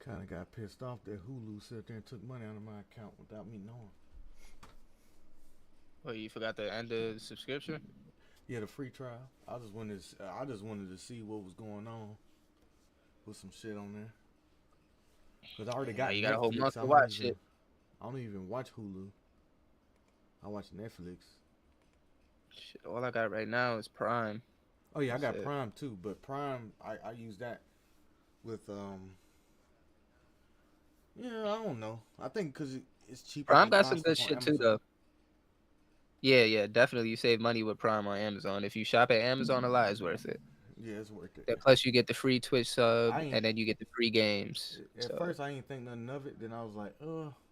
Kind of got pissed off that Hulu sat there and took money out of my account without me knowing. Well, you forgot to end the subscription? Yeah, the free trial. I just wanted to see what was going on. Put some shit on there. Cause I already Now got you got a whole Netflix. month to watch it. I don't even watch Hulu. I watch Netflix. Shit, all I got right now is Prime. Oh yeah, I got That's it. Prime too, but Prime I use that with yeah, I don't know. I think because it's cheaper Prime than got buying some good stuff on shit too, Amazon. though. Yeah, definitely. You save money with Prime on Amazon. If you shop at Amazon a lot, it's worth it. Yeah, it's worth it. Then plus you get the free Twitch sub, I ain't and then you get the free games. at So first I didn't think nothing of it. Then I was like,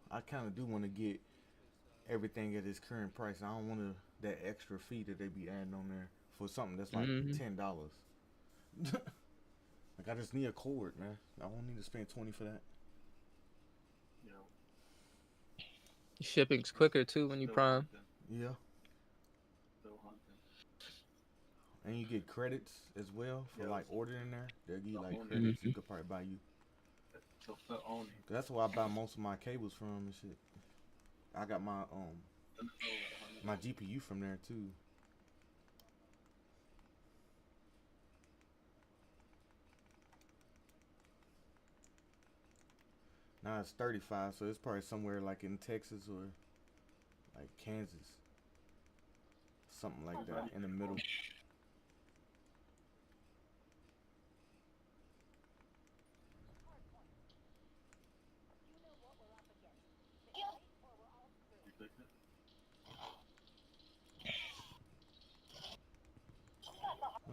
I kind of do want to get everything at its current price. I don't want that extra fee that they be adding on there for something that's like $10. Like I just need a cord, man. I won't need to spend 20 for that. shipping's quicker too when you Prime. Yeah. And you get credits as well for like ordering there. They'll give you like credits. You could probably buy you. That's where I buy most of my cables from and shit. I got my GPU from there too. Now it's 35, so it's probably somewhere like in Texas or like Kansas. Something like that in the middle.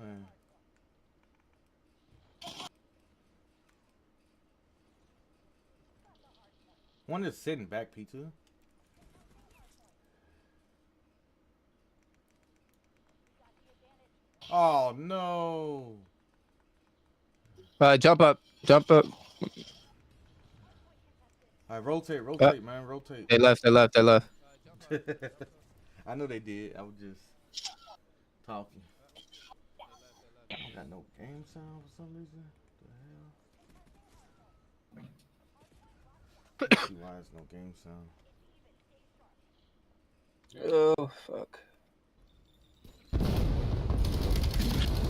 Man. One is sitting back, Pizza. Oh no! Jump up, jump up. Alright, rotate, man, rotate. They left. I know they did. I was just talking. I got no game sound for some reason. What the hell? Let's see why there's no game sound. Oh fuck.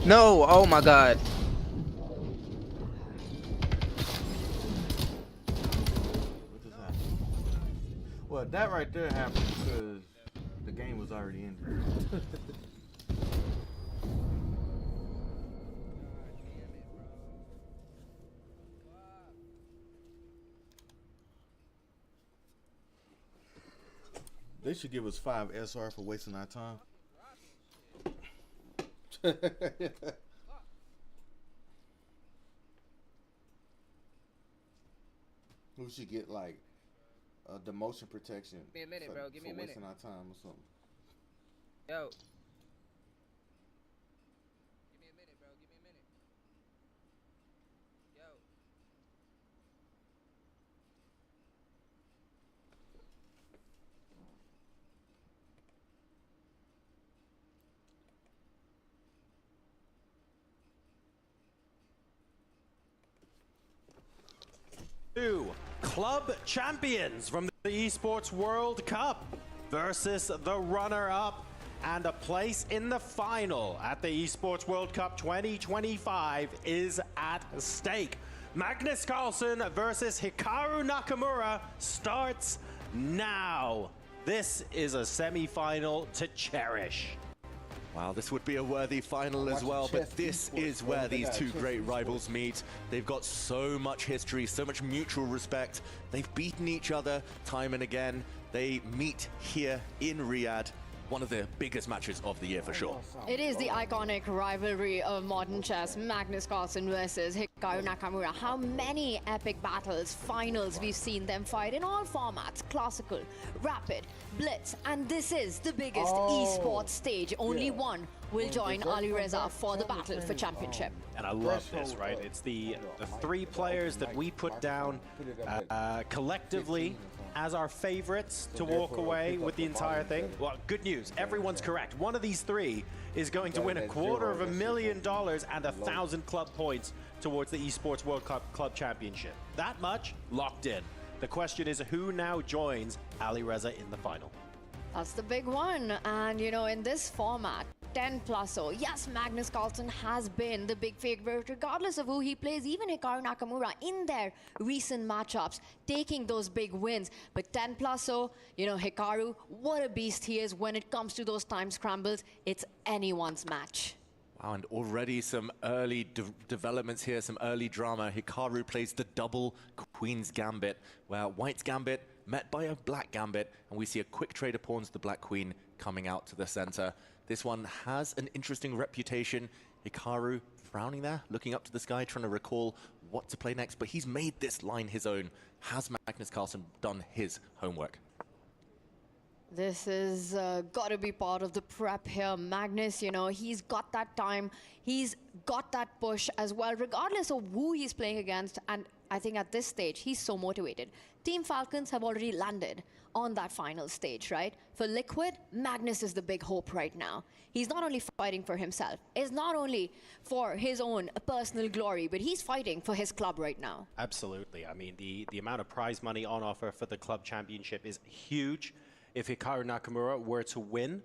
No! Oh my god. What just happened? Well, that right there happened because the game was already ended. They should give us 5 SR for wasting our time. We should get like demotion protection. Give me a minute, bro. Give me a minute. Wasting our time or something. Yo. Give me a minute, bro. Give me a minute. Yo. Two club champions from the Esports World Cup versus the runner-up and a place in the final at the Esports World Cup 2025 is at stake. Magnus Carlsen versus Hikaru Nakamura starts now. This is a semi-final to cherish. Wow, this would be a worthy final as well, but this is where these two great rivals meet. They've got so much history, so much mutual respect. They've beaten each other time and again. They meet here in Riyadh. One of the biggest matches of the year for sure. It is the iconic rivalry of modern chess, Magnus Carlsen versus Hikaru Nakamura. How many epic battles, finals we've seen them fight in all formats, classical, rapid, blitz, and this is the biggest esports stage. Only one will join Ali Reza for the battle for championship. And I love this, right? It's the three players that we put down collectively as our favorites to walk away with the entire thing? Well, good news. Everyone's correct. One of these three is going to win $250,000 and 1,000 club points towards the Esports World Cup Club Championship. That much locked in. The question is who now joins Ali Reza in the final? That's the big one. And, you know, in this format, 10+0, yes, Magnus Carlsen has been the big favorite, regardless of who he plays, even Hikaru Nakamura in their recent matchups, taking those big wins. But 10+0, you know, Hikaru, what a beast he is when it comes to those time scrambles. It's anyone's match. Wow, and already some early developments here, some early drama. Hikaru plays the double Queen's Gambit, where White's Gambit met by a Black Gambit, and we see a quick trade of pawns, the Black Queen coming out to the center. This one has an interesting reputation. Hikaru frowning there, looking up to the sky, trying to recall what to play next, but he's made this line his own. Has Magnus Carlsen done his homework? This is got to be part of the prep here. Magnus, you know, he's got that time. He's got that push as well, regardless of who he's playing against. And I think at this stage, he's so motivated. Team Falcons have already landed on that final stage, right? For Liquid, Magnus is the big hope right now. He's not only fighting for himself, it's not only for his own personal glory, but he's fighting for his club right now. Absolutely. I mean, the amount of prize money on offer for the club championship is huge. If Hikaru Nakamura were to win,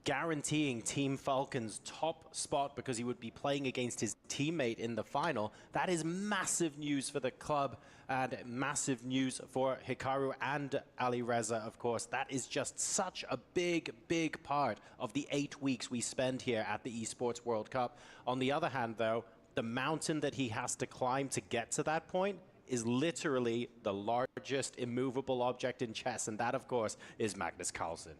guaranteeing Team Falcon's top spot because he would be playing against his teammate in the final, that is massive news for the club and massive news for Hikaru and Ali Reza, of course. That is just such a big, big part of the 8 weeks we spend here at the Esports World Cup. On the other hand, though, the mountain that he has to climb to get to that point is literally the largest immovable object in chess, and that, of course, is Magnus Carlsen.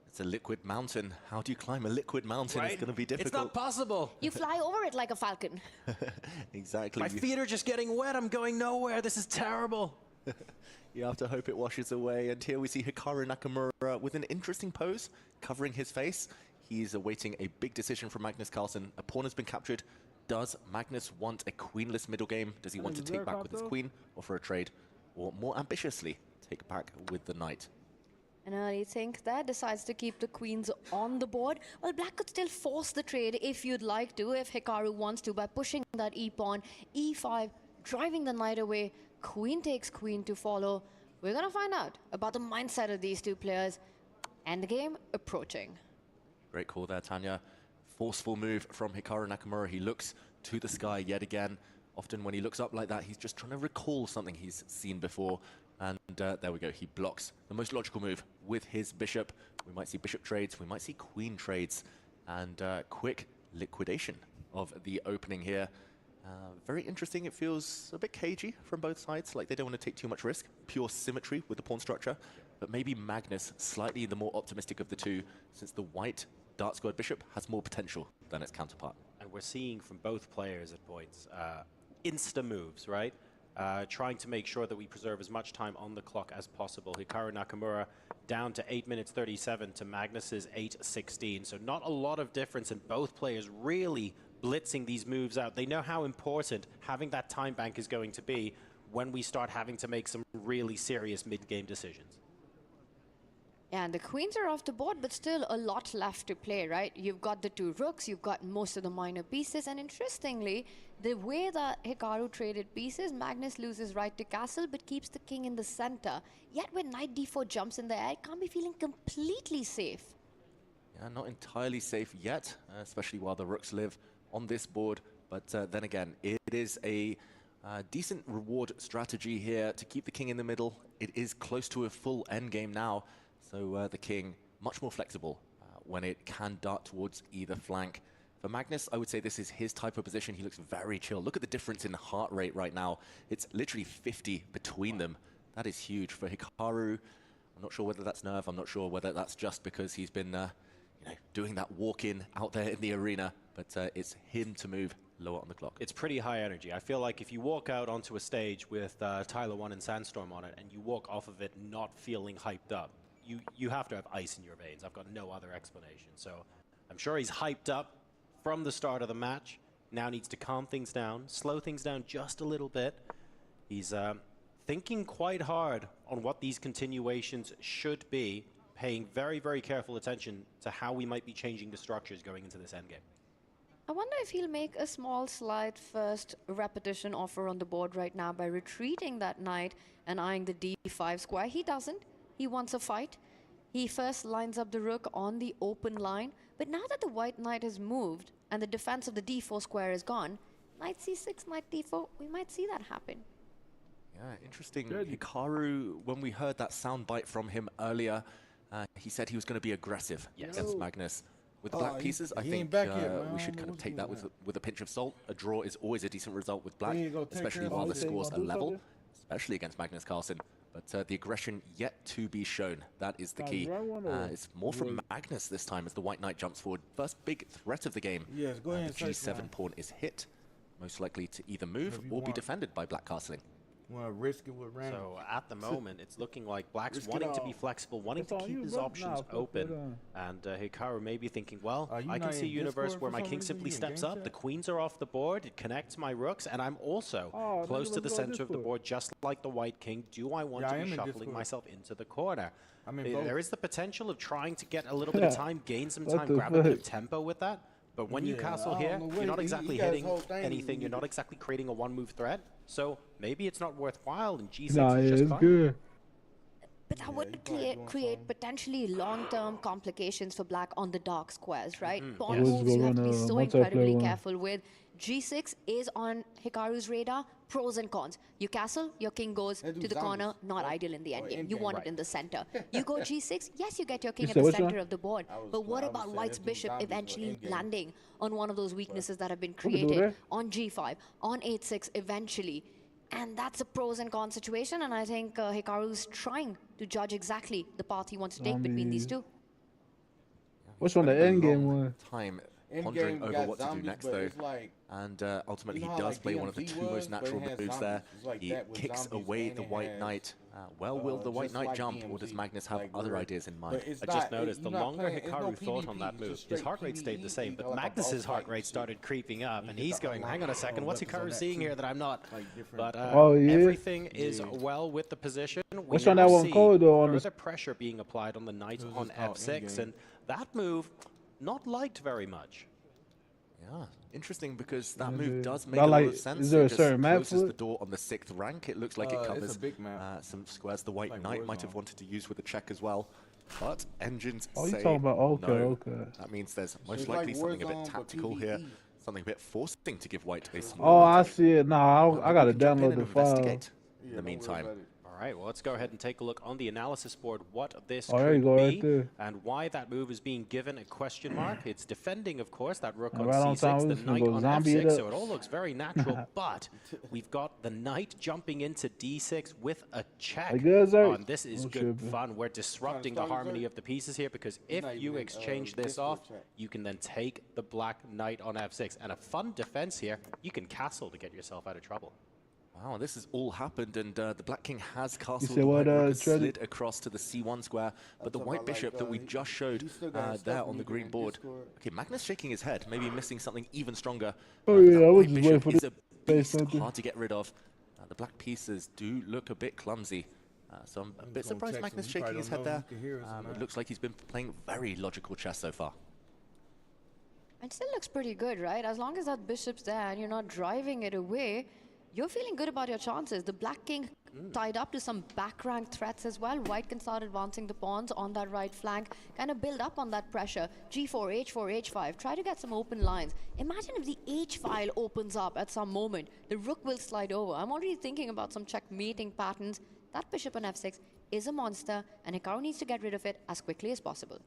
It's a liquid mountain. How do you climb a liquid mountain? Right? It's going to be difficult. It's not possible. You fly over it like a falcon. Exactly. My feet are just getting wet. I'm going nowhere. This is terrible. You have to hope it washes away. And here we see Hikaru Nakamura with an interesting pose, covering his face. He's awaiting a big decision from Magnus Carlsen. A pawn has been captured. Does Magnus want a queenless middle game? Does he want to take back with his queen, or for a trade? Or more ambitiously, take back with the knight? An early think there, decides to keep the queens on the board. Well, Black could still force the trade if you'd like to, if Hikaru wants to, by pushing that e-pawn, e5, driving the knight away. Queen takes queen to follow. We're going to find out about the mindset of these two players. Endgame approaching. Great call there, Tanya. Forceful move from Hikaru Nakamura. He looks to the sky yet again. Often when he looks up like that, he's just trying to recall something he's seen before. And there we go. He blocks the most logical move with his bishop. We might see bishop trades. We might see queen trades. And quick liquidation of the opening here. Very interesting. It feels a bit cagey from both sides, like they don't want to take too much risk. Pure symmetry with the pawn structure. But maybe Magnus, slightly the more optimistic of the two, since the white Dark Squared Bishop has more potential than its counterpart. And we're seeing from both players at points insta moves, right? Trying to make sure that we preserve as much time on the clock as possible. Hikaru Nakamura down to 8 minutes 37 to Magnus's 8:16. So not a lot of difference, and both players really blitzing these moves out. They know how important having that time bank is going to be when we start having to make some really serious mid-game decisions. Yeah, and the queens are off the board, but still a lot left to play, right? You've got the two rooks, you've got most of the minor pieces, and interestingly, the way that Hikaru traded pieces, Magnus loses right to castle, but keeps the king in the center. Yet when knight d4 jumps in the air, it can't be feeling completely safe. Yeah, not entirely safe yet, especially while the rooks live on this board. But then again, it is a decent reward strategy here to keep the king in the middle. It is close to a full endgame now. So the king, much more flexible when it can dart towards either flank. For Magnus, I would say this is his type of position. He looks very chill. Look at the difference in heart rate right now. It's literally 50 between them. That is huge. For Hikaru, I'm not sure whether that's nerve. I'm not sure whether that's just because he's been doing that walk-in out there in the arena. But it's him to move lower on the clock. It's pretty high energy. I feel like if you walk out onto a stage with Tyler 1 and Sandstorm on it, and you walk off of it not feeling hyped up, you have to have ice in your veins. I've got no other explanation. So I'm sure he's hyped up from the start of the match. Now needs to calm things down, slow things down just a little bit. He's thinking quite hard on what these continuations should be, paying very, very careful attention to how we might be changing the structures going into this endgame. I wonder if he'll make a small slide first repetition offer on the board right now by retreating that knight and eyeing the d5 square. He doesn't. He wants a fight. He first lines up the rook on the open line. But now that the white knight has moved and the defense of the d4 square is gone, knight c6, knight d4, we might see that happen. Yeah, interesting. Hikaru, when we heard that soundbite from him earlier, he said he was going to be aggressive against Magnus. With the black pieces, I think we should kind of take that with a pinch of salt. A draw is always a decent result with black, especially while the scores are level, especially against Magnus Carlsen. But the aggression yet to be shown, that is the key. It's more from Magnus this time as the white knight jumps forward. First big threat of the game. Yes, go ahead. The g7 pawn is hit, most likely to either move or be defended by black castling. Risk it with random. So at the moment, it's looking like Black's wanting to be flexible, wanting to keep his options open. And Hikaru may be thinking, well, I can see a universe where my king simply steps up, the queens are off the board, it connects my rooks, and I'm also close to the center of the board, just like the white king. Do I want to be shuffling myself into the corner? There is the potential of trying to get a little bit of time, gain some time, grab a bit of tempo with that. But when you castle here, you're not exactly hitting anything. You're not exactly creating a one-move threat. So maybe it's not worthwhile, and G6 is just fine. Good. But that would create potentially long-term complications for black on the dark squares, right? Pawn moves you have to be so incredibly careful with. G6 is on Hikaru's radar. Pros and cons. You castle, your king goes to the corner, not ideal in the endgame. You want it in the center. You go G6, yes, you get your king at the center of the board. But what about white's bishop eventually landing on one of those weaknesses that have been created on G5, on H6 eventually? And that's a pros and cons situation, and I think Hikaru's trying to judge exactly the path he wants to take between these two. What's on the endgame one? Time pondering over what to do next, though. And ultimately, he does play one of the two most natural moves there. He kicks away the white knight. Well, will the white knight jump, or does Magnus have other ideas in mind? I just noticed the longer Hikaru thought on that move, his heart rate stayed the same, but Magnus's heart rate started creeping up, and he's going, hang on a second, what's Hikaru seeing here that I'm not? But everything is well with the position. What's on that one code, though? Further pressure being applied on the knight on f6, and that move not liked very much. Yeah, interesting, because that move does make a lot of sense. Is there a certain map closes the door on the 6th rank. It looks like it covers some squares the white knight might have wanted to use with the check as well. But engines say you talking about? no. That means there's most likely something a bit tactical here, something a bit forcing to give white a small I see it. Nah, I gotta download the file. In the meantime. All right, well, let's go ahead and take a look on the analysis board what this could be and why that move is being given a question mark. It's defending, of course, that rook on c6, the knight on f6, so it all looks very natural, but we've got the knight jumping into d6 with a check. And this is good fun. We're disrupting the harmony of the pieces here, because if you exchange this off, you can then take the black knight on f6. And a fun defense here, you can castle to get yourself out of trouble. Wow, this has all happened, and the black king has castled. The white rook has slid across to the c1 square, but the white bishop that we just showed there on the green board. Okay, Magnus shaking his head, maybe missing something even stronger. I was just waiting for this. Hard to get rid of. The black pieces do look a bit clumsy, so I'm a bit surprised Magnus shaking his head there. It looks like he's been playing very logical chess so far. It still looks pretty good, right? As long as that bishop's there and you're not driving it away, you're feeling good about your chances. The black king tied up to some back rank threats as well. White can start advancing the pawns on that right flank, kind of build up on that pressure. G4, H4, H5. Try to get some open lines. Imagine if the H file opens up at some moment. The rook will slide over. I'm already thinking about some checkmating patterns. That bishop on f6 is a monster, and Hikaru needs to get rid of it as quickly as possible.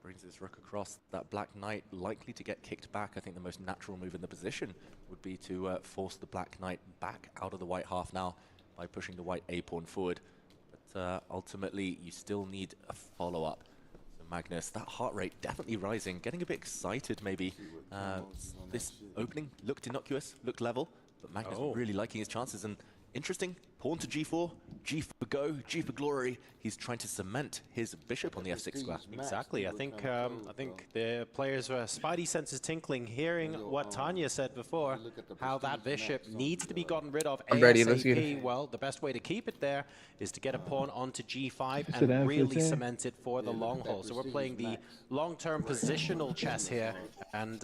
Brings his rook across. That black knight likely to get kicked back. I think the most natural move in the position would be to force the black knight back out of the white half now by pushing the white a-pawn forward. But ultimately, you still need a follow-up. So Magnus, that heart rate definitely rising, getting a bit excited maybe. This opening looked innocuous, looked level, but Magnus really liking his chances, and Interesting. Pawn to G4, G for go, G for glory. He's trying to cement his bishop on the F6 square. Exactly. I think the players' spidey senses tinkling, hearing what Tanya said before, how that bishop needs to be gotten rid of I'm ready, let's get ASAP. it. Well, the best way to keep it there is to get a pawn onto G5 and really cement it for the long haul. So we're playing the long-term positional chess here, and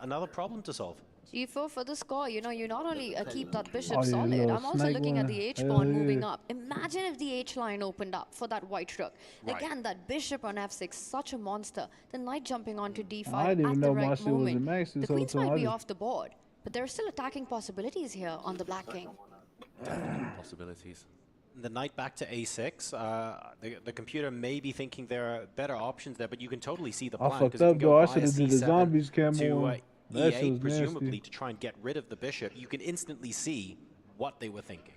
another problem to solve. G4 for the score, you know, you not only keep that bishop Oh, yeah, solid, little I'm also snake looking at one. the H Hell pawn yeah. moving up. Imagine if the H line opened up for that white rook. Right. Again, that bishop on F6, such a monster. The knight jumping onto D5 I didn't even at the know my right shit was in moment. max The this whole queens time. might I be just- off the board, but there are still attacking possibilities here on the black king. Definitely possibilities. The knight back to A6. The computer may be thinking there are better options there, but you can totally see the I plan. fucked 'Cause you up can go though. I via should have did the C7 zombies cam to on. That shit E8, was presumably nasty. to try and get rid of the bishop. You can instantly see what they were thinking.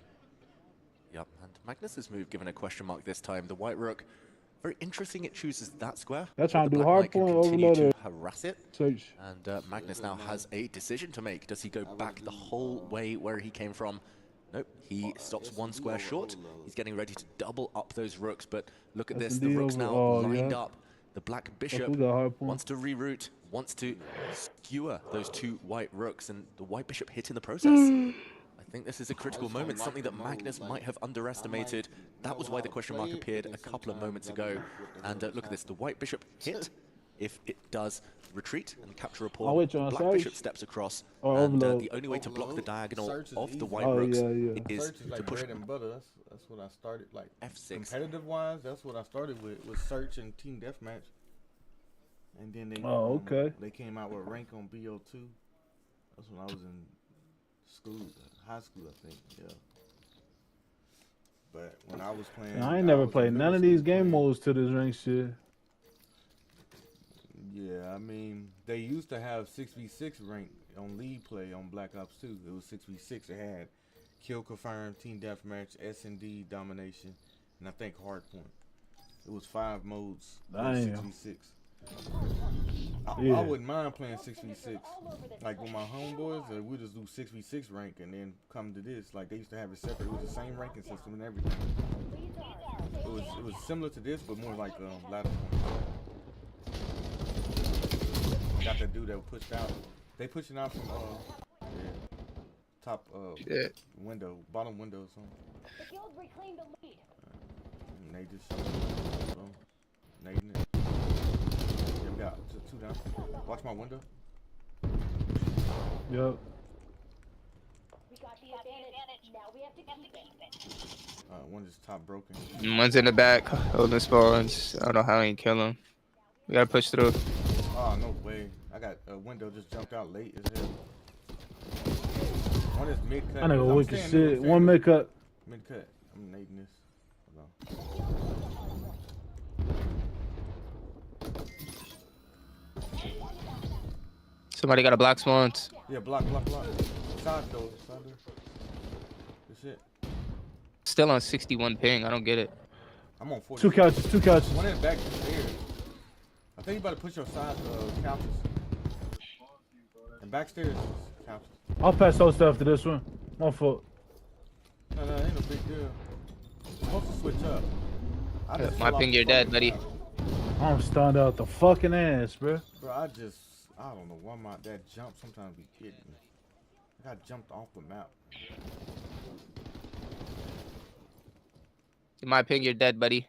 Yep, and Magnus's move given a question mark this time. The white rook, very interesting it chooses that square. They're trying but to the do black hard knight can point continue overload to harass it. Search. And Magnus now has a decision to make. Does he go back the whole way where he came from? Nope, he stops one square short. He's getting ready to double up those rooks, but look at That's this, the rook's indeed now over- lined yeah. up. The black bishop we got hard point. wants to reroute, wants to skewer those two white rooks, and the white bishop hit in the process. I think this is a critical moment, something that Magnus might have underestimated. That was why the question mark appeared a couple of moments ago. And look at this, the white bishop hit. If it does retreat and capture a pawn, wait, the John, black search. bishop steps across. Or And overload. the only way to block the diagonal Search is of the easy. white Oh, rooks yeah, yeah. is Search is to like push bread and butter. That's what I started, like F6. competitive wise. That's what I started with, was search and team deathmatch. And then they okay. they came out with rank on BO2. That's when I was in school, high school, I think. Yeah. But when I was playing, I ain't never was in played none middle of these school game playing. modes to this rank shit. Yeah, I mean, they used to have 6v6 rank on league play on Black Ops 2. It was 6v6. It had kill confirm, team deathmatch, S&D domination, and I think hardpoint. It was 5 modes. Damn. 6v6. I wouldn't mind playing 6v6. Like with my homeboys, we just do 6v6 rank and then come to this. Like they used to have it separate. It was the same ranking system and everything. It was similar to this, but more like ladder point. Got that dude that pushed out. They pushing out from top window, bottom window or something. The guild reclaimed the lead. And they just nading it. Yeah, we got 2 down. Watch my window. Yep. We got the advantage. Now we have to keep it. One just top broken. One's in the back, holding spawns. I don't know how I ain't kill him. We gotta push through. Oh, no way. I got a window just jumped out late as hell. One is mid cut. I nigga wicked shit. One mid cut. Mid cut. I'm nading this. Hold on. Somebody got a black spawns. Yeah, block. Side door. Good shit. Still on 61 ping. I don't get it. I'm on 40. 2 couches. One in the back stairs. I think you better push your side couches. And backstairs is couches. I'll pass those stuff to this one. My fault. No, ain't no big deal. You're supposed to switch up. I just My fell ping, off you're the dead, fucking buddy. map. I'm stunned out the fucking ass, bro. Bro, I don't know why that jump sometimes be getting me. I got jumped off the map. In my ping, you're dead, buddy.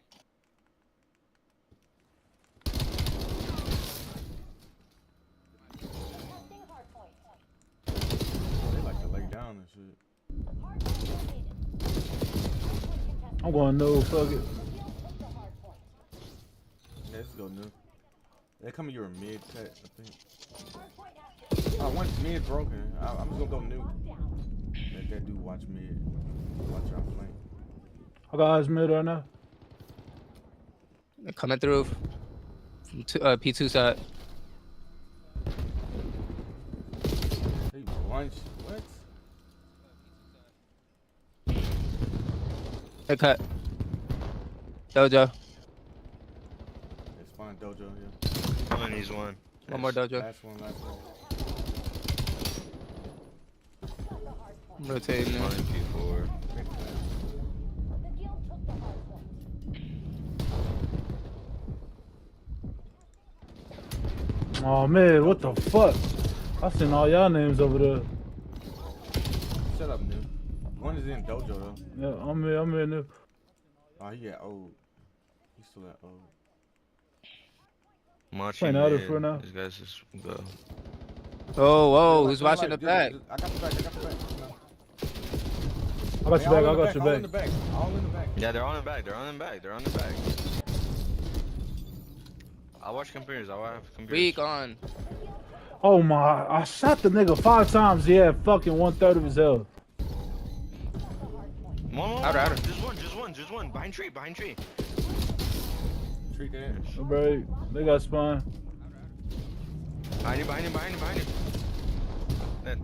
They like to lay down and shit. I'm going no, fuck it. Yeah, let's go new. They come your mid cut, I think. Oh, one's mid broken. I'm just gonna go new. Let that dude watch mid. Watch our flank. I got eyes mid right now. They're coming through from P2 side. Hey, lunch. What? They cut. Dojo. It's fine, Dojo here. One needs one. One more dojo. Last one. Rotating now. P4. The guild took the hard point. Oh man, what the fuck? I seen all y'all names over there. Shut up, new. One is in dojo though. Yeah, I'm here new. Oh, he got old. He still got old. Machi Playing out of mid. for now. These guys just go. Oh, whoa, Like, who's kinda watching like the this. back? I got the back. I got the back. I got your back. I got your All in the back. back. All in the back. Yeah, they're on the back. They're on the back. They're on the back. I'll watch computers. I'll watch computers. Weak on. Oh my! I shot the nigga 5 times. He had fucking 1/3 of his health. One. Outer. Just one. Behind tree. Treat that. Bro, they got spawn. Behind him. Then.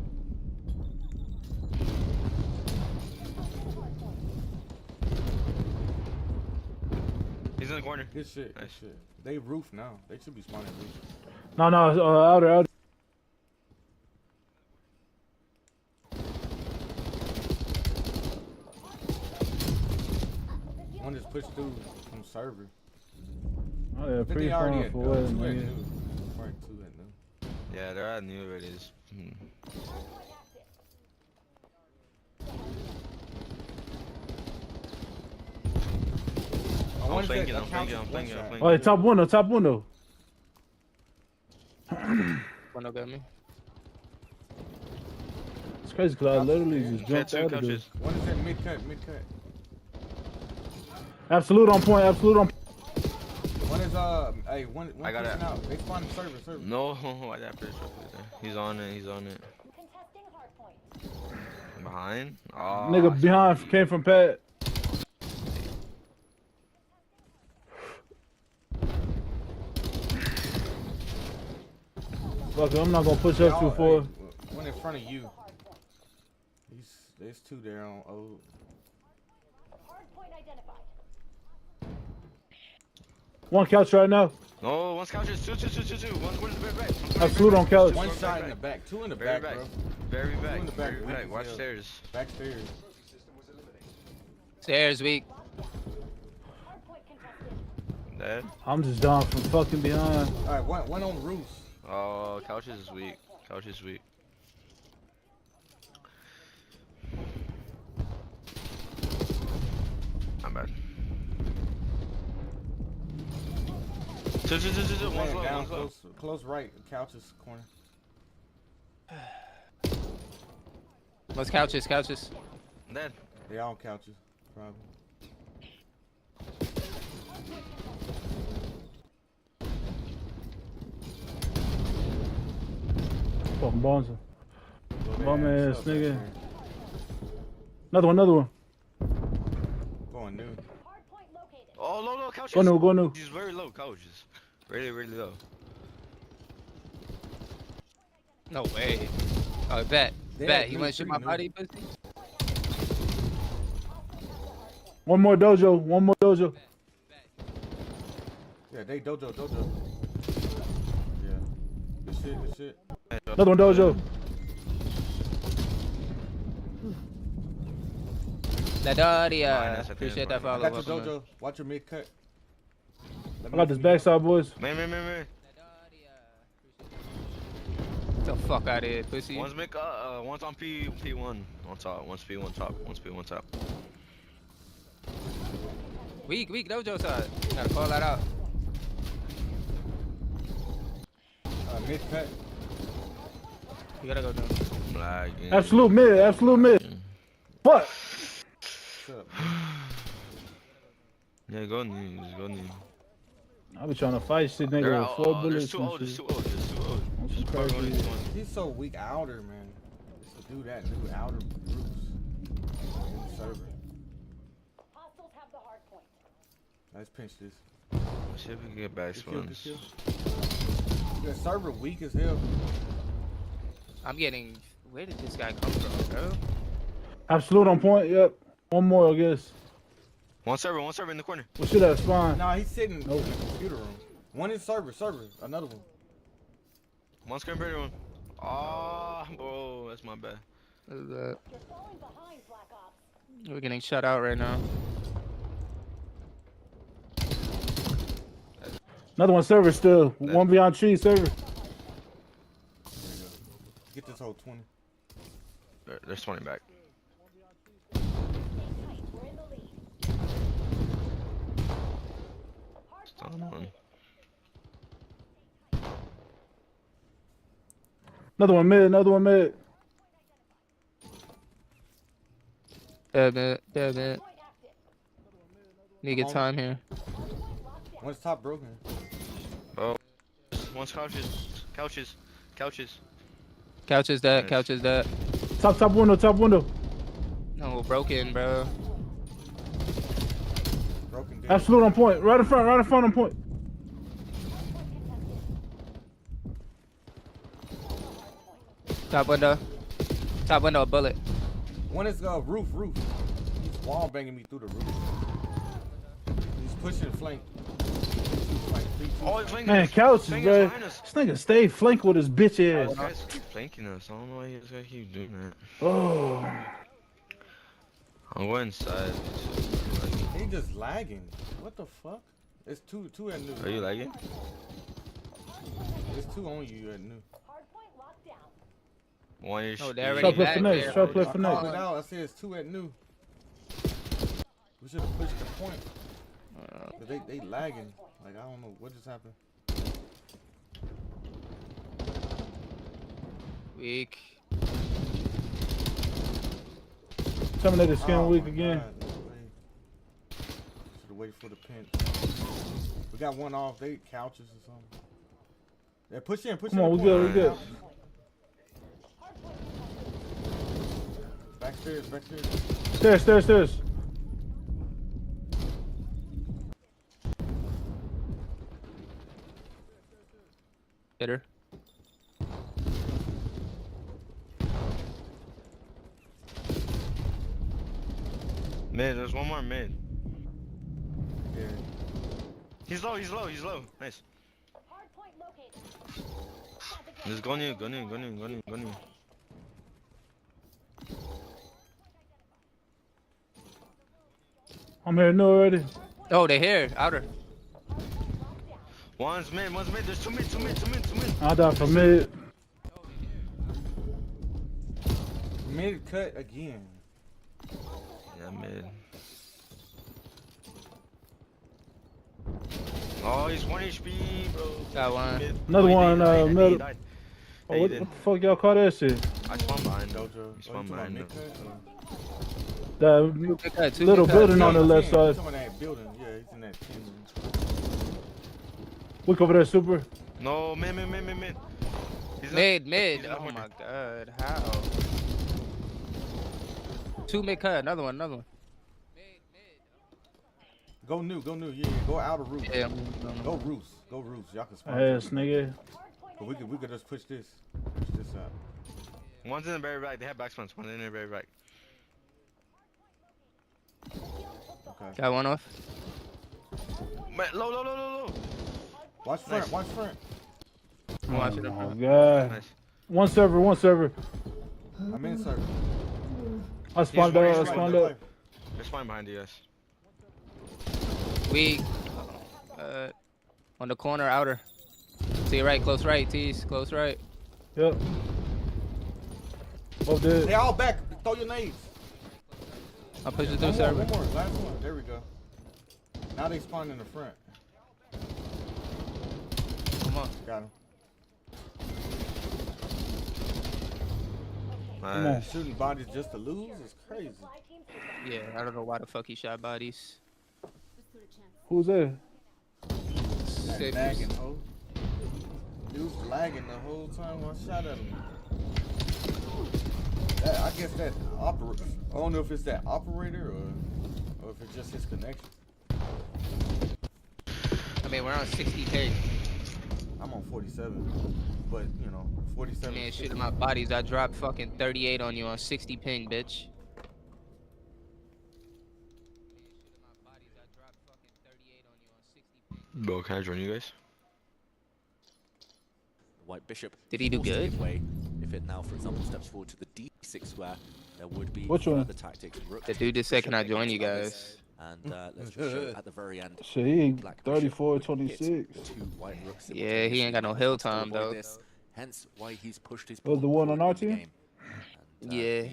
He's in the corner. Good shit. Good Nice. shit. They roof now. They should be spawning roof. No, outer. One just pushed through from server. Oh yeah, I think pretty they already fun at for two what, at nigga. new. Probably 2 at new. Yeah, they're at new already. Oh, I'm flanking. Oh, yeah, top window. One got me. It's crazy because I literally just Yeah, jumped 2 out of there. coaches. One is at mid cut. Absolute on point. One is hey, one I got pushing it. out. They spawning server. No, I got first there. He's on it. Contesting hard point. Behind? Oh, Nigga behind came from Pat. Fuck it, I'm not gonna push up too far. One in front of you. There's 2 there on old. Hard point identified. One couch right now. No, one's couches. Two. One's the very back. Absolute on couch. One shot in the back. 2 in the Very back, back. bro. Very back. in the back, Very weak back. as Watch hell. stairs. Back stairs. Stairs weak. Hard point contested. Dead. I'm just down from fucking behind. Alright, one on roofs. Oh, couches is weak. I'm bad. Two. One's Man, down low. close right. Couches corner. What's couches? Dead. They all couches, probably. Fucking bonzo. Little Bum ass up nigga. there. Another one. Going new. Hard point located. Oh, low, couches. Go new. He's very low, couches. Really low. No way. Oh, bet. Yeah, You new, want to shoot my new. body, pussy? One more dojo. Yeah, they dojo. Yeah. Good shit. Another one dojo. La Daria. Minus at the Appreciate end, that bro. I follow. got your Welcome, man. dojo. Watch your mid cut. I got this backside, boys. Man. Get the fuck out of here, pussy. One's one's on P1 on top. One's P1 top. Weak dojo side. Gotta call that out. Mid cut. You gotta go down. Black. Absolute mid. What? Shut up. Yeah, go new. I be trying to fight shit, They're nigga, out. with 4 There's bullets two and old. There's shit. two old. That's Just crazy. going into one. He's so weak outer, man. Just to do that, do outer groups. In the server. Hostiles have the hard point. Let's pinch this. See if we can get back Good kill. spawns. The server weak as hell. I'm getting. Where did this guy come from, bro? Absolute on point, yep. One more, I guess. One server in the corner. What shit at spawn? Nah, he's sitting Nope. in the computer room. One is server. Another one. One screen pretty one. Oh, bro, that's my bad. We're You're falling behind, Black Ops. getting shut out right now. Another one server still. One beyond tree server. There you go. Get this whole 20. There's 20 back. Stay tight. We're in the lead. Hard Still point one. Another one mid. Another one mid. Damn it. Damn it. point active. Need to get time here. One's top broken. Oh. One's couches. Couches. Couches. Couch is that. Nice. Couch is that. Top window. Top window. No, broken, bro. Broken dead. Absolute on point. Right in front. Right in front on point. Top window. Top window, a bullet. One is roof. He's wall banging me through the roof. He's pushing flank. Oh, he's flanking Man, us. couches, Flanking bro. us behind us. This nigga stay flank with his bitch This ass. guy's keep flanking us. I don't know why he's gonna keep doing that. Oh. I'll go inside. He just lagging. What the fuck? It's two at new. Are you lagging? It's two on you at new. Hard point locked down. One is. Oh, they already Sharp play back finesse. there. Sharp play I called finesse. it out. I said it's two at new. We should have pushed the point. But they lagging. Like, I don't know what just happened. Weak. Terminator skin Oh weak my again. God, no way. Should've waited for the pinch. We got one off. They couches or something. Yeah, push in. Come on, we good. We good. Backstairs. Stairs. Hit her. Mid, there's one more mid. Yeah. He's low. Nice. Hard point located. Just go near. I'm here new already. Oh, they here. Outer. One's mid. There's two mid. I died for mid. Mid cut again. Yeah, mid. Oh, he's 1 HP, bro. Got one. Mid. Another he one, died, middle. he died. Oh, Yeah, what he the did. fuck y'all call that shit? I spawned behind him. Dojo. He Oh, you spawned talking about behind mid him. cut? That Good cut, two little good cuts. building on the left You side. talking about that building? Yeah, he's in that 10 room. Look over there, super. No, mid. He's Mid. he's Oh not my god. How? Two mid cut. Another one. Go new. Yeah, go out of roof. Yeah. Go roofs. Y'all can spawn. Ass nigga. But we could just push this. Push this out. One's in the very right. They have backspawns. One's in the very right. Okay. Got one off. Man, low. Watch front. Nice. Watch front. I'm watching Oh it, my bro. god. Nice. One server. I'm in circle. I spawned one out. I right spawned there. out. There's one behind you, yes. Weak. On the corner, outer. To your right, close right, tease. Close right. Yep. Oh, They dude. all back. Throw your nades. I'll push it through One server. more. Last one. There we go. Now they spawn in the front. Come on. Got him. Nice. Shooting bodies just to lose is crazy. Yeah, I don't know why the fuck he shot bodies. Who's there? Safe. Lagging, ho. He was lagging the whole time I shot at him. I guess that operator. I don't know if it's that operator or if it's just his connection. I mean, we're on 60K. I'm on 47, but you know, 47. Man, shooting my bodies. I dropped fucking 38 on you on 60 ping, bitch. Bro, can I join you guys? White Bishop. Did he do forced to good? give way. If if it now, for example, steps forward to the D6 square, there would be Which one? further tactics. Rook The dude just said, bishop "Can I join against you others. guys?" And let's just show at the very end. Shit, he Black bishop 34, would hit 26. the two white rooks Yeah, he ain't got no hill simultaneously. time, To avoid though. this, hence why he's pushed his Was the pawn one on forward our in the team? game. And, Yeah. the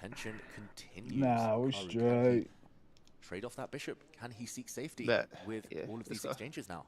tension continues. Nah, we're Hikaru, can he straight. trade off that bishop? Can he seek safety Bet. with Yeah, all of let's these go. exchanges now?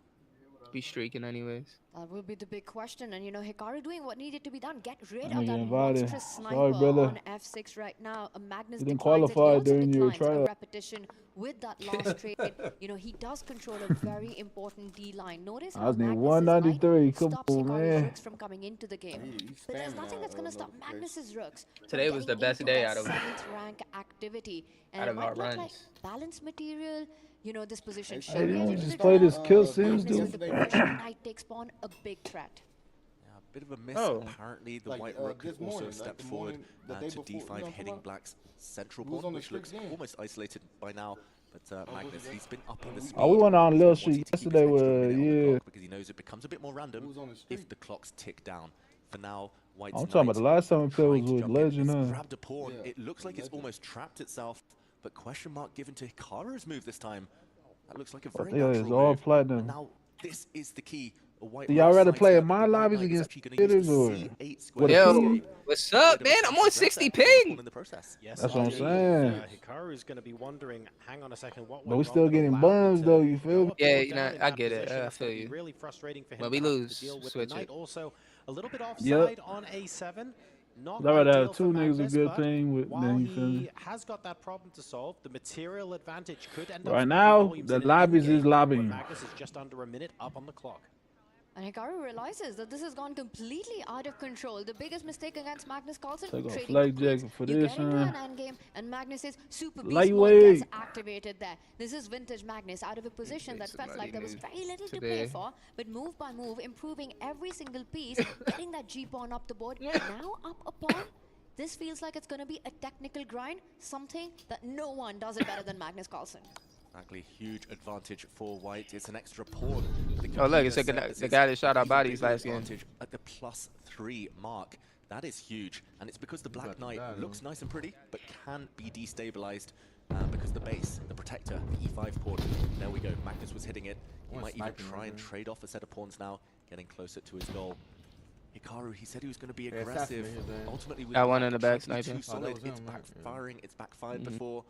Be streaking anyways. That will be the big question. And you know, Hikaru doing what needed to be done. Get rid Nigga of that invited. monstrous Sorry, sniper brother. on F6 right now. Magnus You didn't declines it. He qualify also during your declines a trial. repetition with that last trade. You know, he does control a very important D line. Notice I how was near Magnus's 193. knight Come stops on, Hikaru's man. rooks from coming into the game. But there's nothing that's going to stop Magnus's rooks from Today was the getting best into day that out of 7th rank activity. And out it of might our look like runs. balanced material. You know, this position should Hey, be a didn't we little just bit play better, this kill but sims, Magnus dude? with the progression knight takes pawn, a big threat. Yeah, a bit of a miss. Oh. Apparently, the Like, white rook this could also morning, step like the forward morning, the day to before, you D5, know what I'm hitting talking about? black's central We was pawn, on the which looks strict game. almost isolated by now. But Magnus, he's been upping the speed. Oh, we went on He's Lil been Street wanting to keep his yesterday extra with, minute on the yeah. clock because he knows it becomes a bit more random was on the if street. the clocks tick down. For now, White's I'm talking about the knight last time we played was trying to with jump in. Legend, It's huh? grabbed a pawn. Yeah, It looks like it's Legend. almost trapped itself, but question mark given to Hikaru's move this time. That looks like a What very the hell is natural all move. platinum? And now this is the key. A white Do y'all rook rather play in sidestep. my The white lobbies knight is against actually gonna use hitters the or C8 square with a to Yo, ping? escape. what's up, Bit of a man? I'm on grab 60 there, pawn ping. in the process. Yes, That's what I'm indeed. saying. Hikaru's going to be wondering, hang on a second, what But went we wrong still that getting allowed me buns, to though, you feel go me? up Yeah, or you know, down in I that get it. position? I It's gonna feel be you. really frustrating for him When to we have to lose, deal with switch the knight it. also a little bit offside Yep. on A7. Not I'd rather ideal have for two niggas a Magnus, good but thing with while me, you feel he me? has got that problem to solve, the material advantage could end up Right swinging now, volumes the in an lobbies endgame is where lobbying. Magnus is just under a minute up on the clock. And Hikaru realizes that this has gone completely out of control. The biggest mistake against Magnus Carlsen, Take off trading flag the queens. jacket for You this, get into huh? an endgame, and Magnus's super beast mode Lightweight. gets activated there. This is vintage Magnus out of a position that felt like there was somebody very little to today. play for, but move by move, improving every single piece, getting that G pawn up the board. Now up a pawn. This feels like it's going to be a technical grind, something that no one does it better than Magnus Carlsen. Exactly, huge advantage for White. It's an extra pawn. Oh, look, it's the guy that shot our bodies last game. Advantage at the +3 mark. That is huge, and it's because the Black Knight looks nice and pretty, but can be destabilized because the base, the protector, the E5 pawn. There we go. Magnus was hitting it. He might even try and trade off a set of pawns now, getting closer to his goal. Hikaru, he said he was going to be aggressive. Ultimately, with Got one Black in the back trying to be sniping. too solid. that was It's him, right? backfiring. It's backfired before.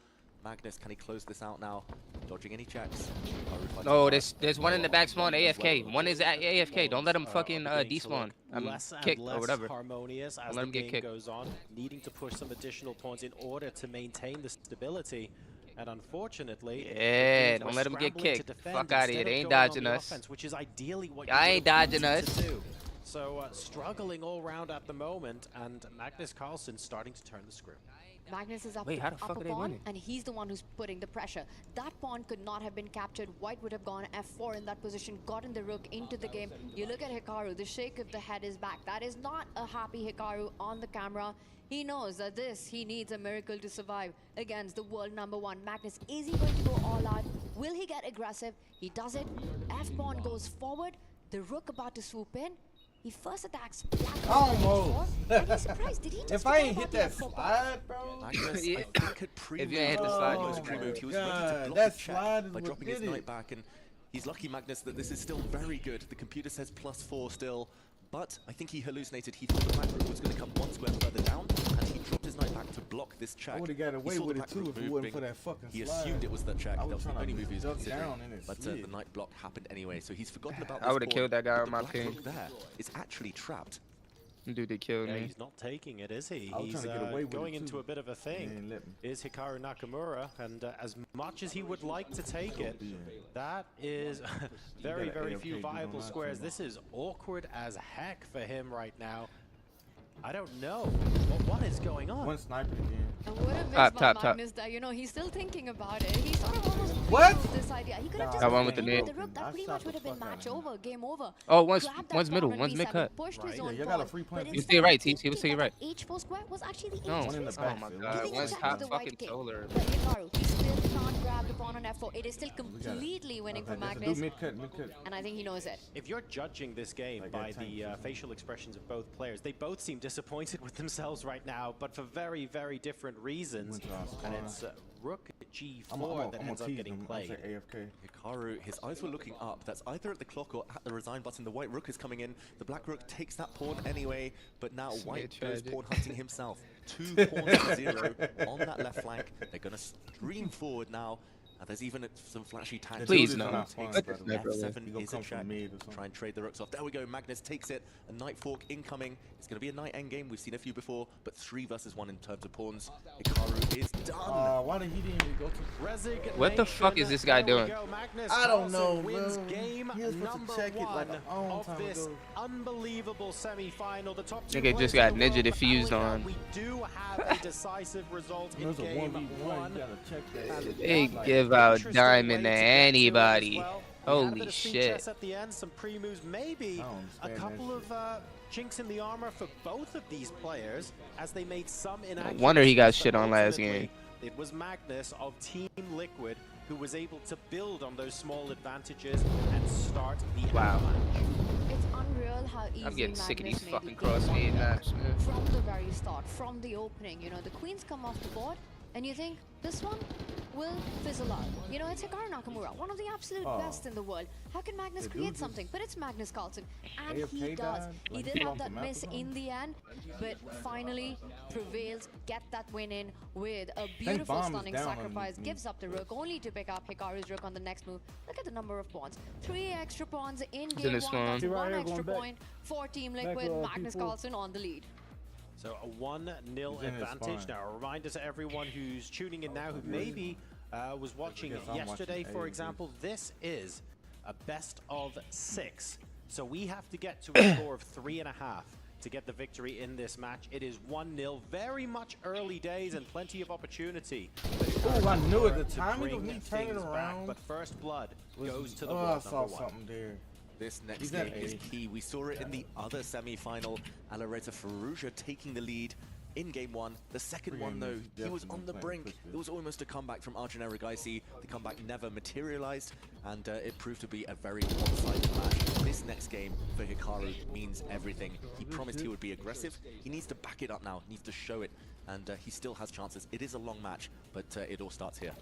Magnus, can he close this out now? Dodging any checks. Hikaru fights No, back. there's one in the back spawn, AFK. One is at AFK. Don't let him fucking Beginning to despawn. look I'm less and kicked less or whatever. harmonious as Don't the let him get game kicked. goes on, needing to push some additional pawns in order to maintain the stability. And unfortunately, the Yeah, Queens don't were let him get scrambling to kicked. defend Fuck outta here, instead they of ain't going on dodging the us. offense, which is ideally what I you ain't would have dodging wanted us. to do. So struggling all round at the moment, and Magnus Carlsen starting to turn the screw. Magnus is up, Wait, how the up fuck a are they pawn, winning? and he's the one who's putting the pressure. That pawn could not have been captured. White would have gone F4 in that position, gotten the rook into the game. You look at Hikaru, the shake of the head is back. That is not a happy Hikaru on the camera. He knows that he needs a miracle to survive against the world #1. Magnus, is he going to go all out? Will he get aggressive? He does it. F-pawn goes forward. The rook about to swoop in. He first attacks black Almost. and he's surprised. Did he just If I ain't forget hit about the that F4 pawn? slide, bro. Magnus, Yeah. I think, had pre-moved. If you ain't hit the slide, you was was pre-moved. He was ready to God, block that the check slide is by what dropping his did knight it. back, and he's lucky, Magnus, that this is still very good. The computer says +4 still, but I think he hallucinated. He thought the black rook was going to come one square further down, and he dropped his knight back to block this check. I would have got away He saw with the it black too rook if it wasn't moving. for that fucking He slide. assumed it was the check. I That was was the trying to only move he was duck considering. down and it But slid. the knight block happened anyway, so he's forgotten about I this would've pawn, killed that guy but on my the black ping. rook there is actually trapped. Dude, they killed Yeah, me. he's not taking it, is he? I was He's trying to get away with it, going too. into a bit of a They thing. ain't let me. Is Hikaru Nakamura, and as much as he would like to take it, that is very, gotta very AFK few dude on viable that squares. too. This is awkward as heck for him right now. I don't know. What is going on? One sniper again. And what a miss Top, by top, top. Magnus there. You know, he's still thinking about it. He sort of almost What? pre-moved this idea. He could have Nah, just Got one with the played net. the rook. That I pretty shot much the would have been fuck out match of him. over, game over. Oh, Grabbed that one's middle, pawn on one's B7, mid-cut. pushed his Right. own Yeah, you got a pawn, free but point. You instead stay of right, T. He was thinking stay that right. that H4 square was actually the No. H3 One in the square. back. Oh my Giving god, Giving one's a check top to the white fucking king. solar. But Hikaru, he still can't grab the pawn on F4. It is still completely winning for Do Magnus, mid cut, mid cut. and I think he knows it. If you're judging this game Like by that tank the shot. facial expressions of both players, they both seem disappointed with themselves right now, but for very, very different reasons. And it's rook g4 that ends up getting played. AFK. Hikaru, his eyes were looking up. That's either at the clock or at the resign button. The white rook is coming in. The black rook takes that pawn anyway, but now white goes pawn hunting himself. 2 pawns to 0 on that left flank. They're going to stream forward now. There's even some flashy tactics. Please no. F7 is a check. Try and trade the rooks off. There we go. Magnus takes it. A knight fork incoming. It's going to be a knight endgame. We've seen a few before, but 3 versus 1 in terms of pawns. Hikaru is done. Why did he didn't even go to? What the fuck is this guy doing? I don't know, wins bro. game He was supposed to check it like a long of time this ago. unbelievable semi-final. The top 2 Nigga just players got in the ninja world diffused battling on. out. We do have a decisive result in There's a game 1v1. 1. You gotta check that. They Like, give out Interesting diamond to way get it as anybody. well. We had a Holy bit of speed shit. chess at the end, some pre-moves, maybe I a don't couple understand of chinks in the armor for both of these players as they made some inaccuracies. wonder he got but shit on last ultimately, game. It was Magnus of Team Liquid who was able to build on those small advantages and start the Wow. avalanche. It's unreal how easy I'm getting sick of Magnus these made fucking the game one crossfade win. maps, man. From the very start, from the opening, you know, the queens come off the board, and you think this one will fizzle out. You know, it's Hikaru Nakamura, one of the absolute best in the world. How can Magnus create something? But it's Magnus Carlsen, and he AFK does. died, He like, did he have off the that map miss or in the end, but finally prevails, get that win in with a beautiful, bomb is stunning down on sacrifice, me. gives up the rook, only to pick up Hikaru's rook on the next move. Look at the number of pawns. 3 extra pawns in in game this 1, one. that's He right 1 here extra going back. point for Team Back, Liquid. Magnus P4. Carlsen on the lead. So a 1-0 He's in his advantage. spine. Now a reminder to everyone who's tuning in now who maybe was watching Yes, I'm yesterday, watching for AV. example, this is a best of 6. So we have to get to a score of 3.5 to get the victory in this match. It is 1-0, very much early days and plenty of opportunity. Oh, I knew at the to timing bring of me turning things back, around. but first blood goes to the I board saw number 1. something there. This next He's at game is 80. key. We saw it in the other semi-final. Alareta Faruja taking the lead in game 1. The second one, though, he was on the brink. It was almost a comeback from Arjun Erigaisi. The comeback never materialized, and it proved to be a very one-sided match. This next game for Hikaru means everything. He promised he would be aggressive. He needs to back it up now. He needs to show it, and he still has chances. It is a long match, but it all starts here.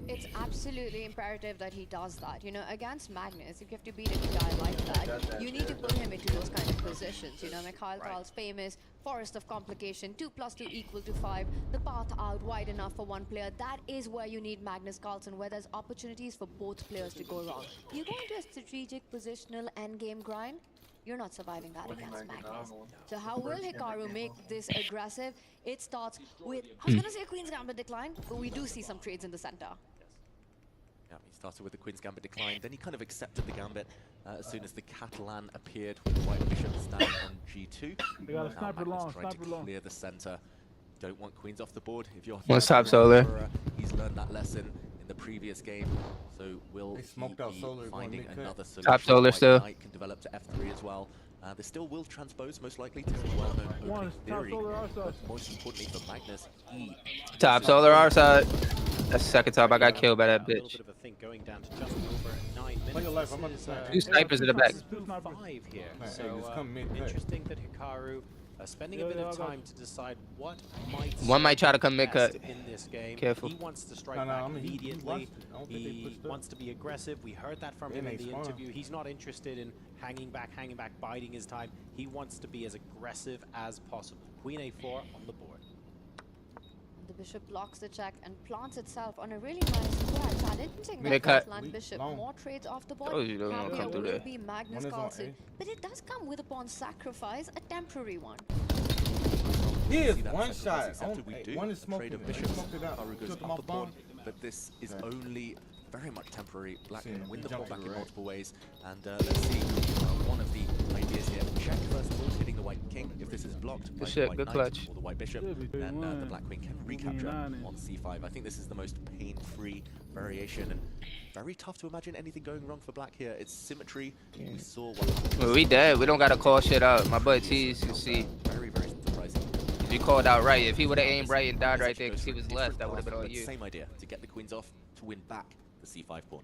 It's absolutely imperative that he does that. You know, against Magnus, if you have to beat a guy like that, you need to put him into those kind of positions. You know, Mikhail Karl's famous Forest of Complication, 2 + 2 = 5, the path out wide enough for one player. That is where you need Magnus Carlsen, where there's opportunities for both players to go wrong. You go into a strategic positional endgame grind, you're not surviving that against Magnus. So how will Hikaru make this aggressive? It starts with, I was going to say a Queen's Gambit decline, but we do see some trades in the center. Yeah, he started with the Queen's Gambit decline, then he kind of accepted the Gambit as soon as the Catalan appeared with the White Bishop standing on G2. They got a Now sniper Magnus long, trying sniper to long. clear the center. Don't want Queens off the board. If you're What's third top, round Solar? Emperor, he's learned that lesson in the previous game. So will They he smoked out be Solar, going finding mid-cut. another solution? Top Solar White still. Knight can develop to F3 as well. They still will transpose most likely to the well-known One opening is top theory. Solar, our side. But most importantly for Magnus, he Top Solar, our side. That's the second time I got killed by that A little bitch. bit of a thing going down to just over 9 minutes. Play your life, I'm about to This is, say. 2 snipers in the back. this is move 5 here. Hey, So just come mid-cut. interesting that Hikaru spending a bit of time to decide what might One might try to serve come best mid-cut. in this game. Careful. He wants to strike No, back I mean, he immediately. wants to. I don't think they He pushed up. wants to be aggressive. We heard that from It him in makes the fun. interview. He's not interested in hanging back, biding his time. He wants to be as aggressive as possible. Queen A4 on the board. The bishop blocks the check and plants itself on a really nice flat. Challenging that Mid-cut. first-line bishop. Long. More trades off the board. Told you they were gonna Happier come through will there. be Magnus One is on Carlsen. A. But it does come with a pawn sacrifice, a temporary one. He is See that one sacrifice shot. accepted. On, We hey, do. one is A trade smoking. of He bishops. smoked it out. Hikaru goes Took him up off the board, bomb. but this is Okay. only very much temporary. Black See, can he win the ball jumped back to in the right. multiple ways, and let's see one of the ideas here. Check first of all, hitting the white king. If this is blocked by the shit, white good knight clutch. or the white bishop, Should be then the 3-1. black queen can Will be recapture 9. on c5. I think this is the most pain-free variation, and very tough to imagine anything going wrong for black here. It's symmetry. We saw what happened. Well, we dead. We don't gotta call shit out. My boy T's can see. Very, very surprising. If you called out right, if he would have aimed right and died This right there actually because he goes was for a left, that different would have been path, on but you. Same idea, to get the queens off, to win back the c5 pawn.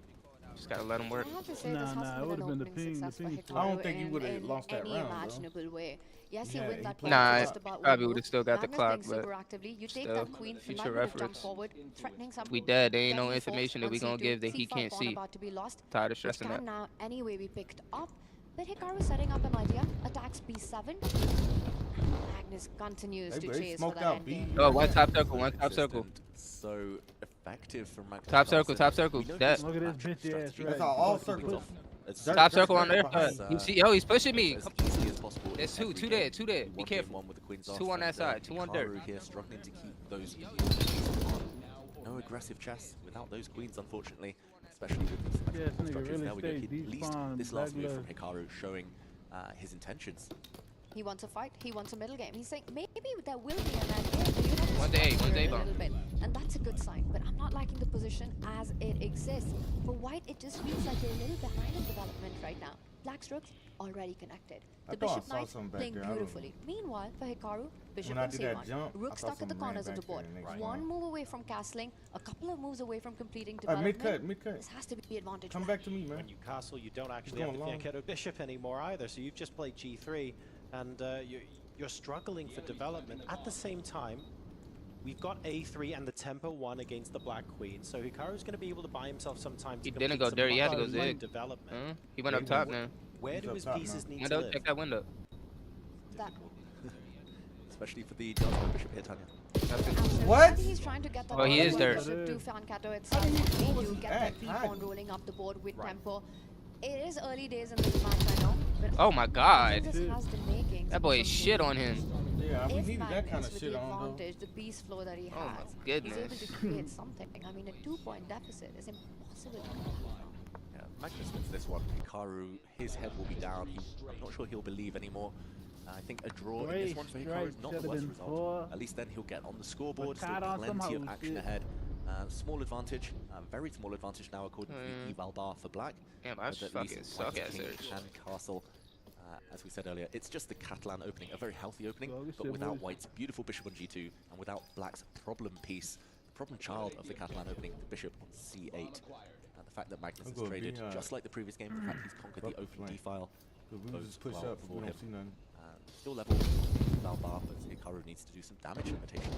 Just gotta let him work. I have to say, Nah, this hasn't it been would've an been the opening ping, success the for ping. Hikaru I don't think he would've in lost that any round, though. imaginable way. Yes, he Yeah, wins he that played point Nah, just it about probably one would've move. still got the Magnus clock, playing but super actively. You take still, that queen, future Magnus would jump reference. forward, threatening something. We dead. There ain't Then no he forced information that on we gonna C2, give that he C5 can't pawn see. about to be lost, Tired of which stressing can that. now anyway be picked up. But Hikaru setting up an idea, attacks B7. Magnus continues to They chase for smoked that out end B. game. Oh, one top circle, one top circle. Consistent, so effective from Magnus Top circle, Carlsen. top circle. We know That- his Look at this matchup bitch ass strategy. right. That's all Look at circles. this. As Dirt- Top dirt circle on their behind. side. You see, yo, he's pushing me. as Come- easily as possible. in There's every two game. there, two there. Be One game, careful. one with the queens Two off, on that and, side, two on dirt. Hikaru here struggling to keep those no aggressive chess without those queens, unfortunately, especially with these Yeah, this nigga structures. really There we go. stayed At deep least spawn, this last move from back Hikaru showing his intentions. He wants a fight. He wants a middle game. He's saying maybe there will be an end game, but you have to One's stop A, here one's A a bomb. little bit, and that's a good sign. But I'm not liking the position as it exists. For White, it just feels like they're a little behind in development right now. Black's rooks already connected. I The thought I bishop saw knight something back playing there. I don't beautifully. Meanwhile, for Hikaru, bishop When I on did that C1, jump, I rook thought stuck at the something ran corners of the back there board. in the next One round. move away from castling, a couple of moves away from completing Mid development. cut, mid cut. This has to be advantage. Come Black. back to me, man. When you castle, you don't actually have the going long. Fianchetto Bishop anymore either, so you've just played G3, and you're struggling for development. At the same time, we've got A3 and the tempo 1 against the Black Queen, so Hikaru's going to be able to buy himself some time to He complete didn't go some dirty, he had to go light zig. development. He went up top now. Where He's do up his top pieces now. need to Window, live? check that window. That. Especially for the Jasmine Bishop here, Tanya. What? I think he's trying to get that Oh, he is there. there. To Fianchetto itself. They do get that keep on rolling up the board with Right. tempo. It is early days in this match, I know. But Oh my I God. think this has the makings That boy of is something. shit on him. Yeah, we If needed that kind Magnus of with shit the on though. advantage, the beast flow that he Oh my has, is able goodness. to create something. I mean, a 2-point deficit is impossible to come back from. Yeah, Magnus wins this one. Hikaru, his head will be down. I'm not sure he'll believe anymore. I think a draw in this one for Hikaru is not the worst result. At least then he'll get on the scoreboard. Still plenty of action ahead. Small advantage, very small advantage now according to the eval bar for Black. Damn, I But at fucking least suck White at King Surge. and Castle. As we said earlier, it's just the Catalan opening, a very healthy opening, Well, this but shit without was- White's beautiful bishop on G2 and without Black's problem piece, the problem child of the Catalan opening, the bishop on C8. The fact that Magnus I'm has going traded, behind. just like the previous game, the fact he's conquered the Fuck the open flank. D-file, Cause we bodes just push well up if for we him. don't see nothing. Still level Valbar, but Hikaru needs to do some damage limitation.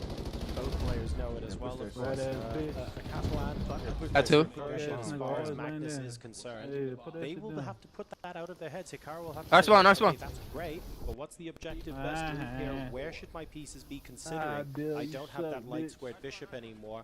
Both players know it as Yeah, well, push of that course. shit. Right, A Catalan, but That too. progression Yeah, as nigga, far as always Magnus laying is there. concerned. Hey, put that They shit will down. have to put that out of their heads. Hikaru will have to Nice say, one, nice okay, one. that's great, but what's the objective best move here? Where should my pieces be considering? Bill, I you don't have suck, that light bitch. squared bishop anymore.